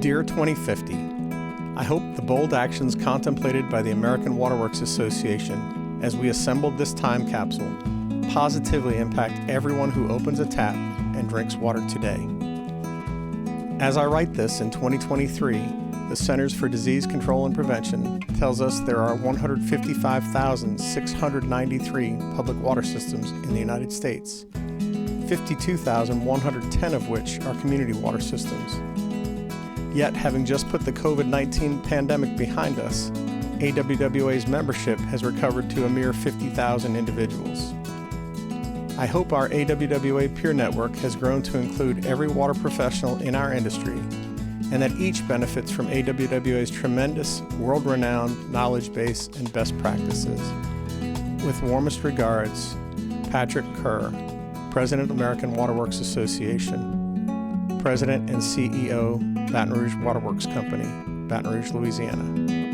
Dear 2050, I hope the bold actions contemplated by the American Waterworks Association as we assembled this time capsule positively impact everyone who opens a tap and drinks water today. As I write this in 2023, the Centers for Disease Control and Prevention tells us there are 155,693 public water systems in the United States, 52,110 of which are community water systems. Yet, having just put the COVID-19 pandemic behind us, AWWA's membership has recovered to a mere 50,000 individuals. I hope our AWWA peer network has grown to include every water professional in our industry, and that each benefits from AWWA's tremendous, world-renowned knowledge base and best practices. With warmest regards, Patrick Kerr, President, American Waterworks Association, President and CEO, Baton Rouge Waterworks Company, Baton Rouge, Louisiana.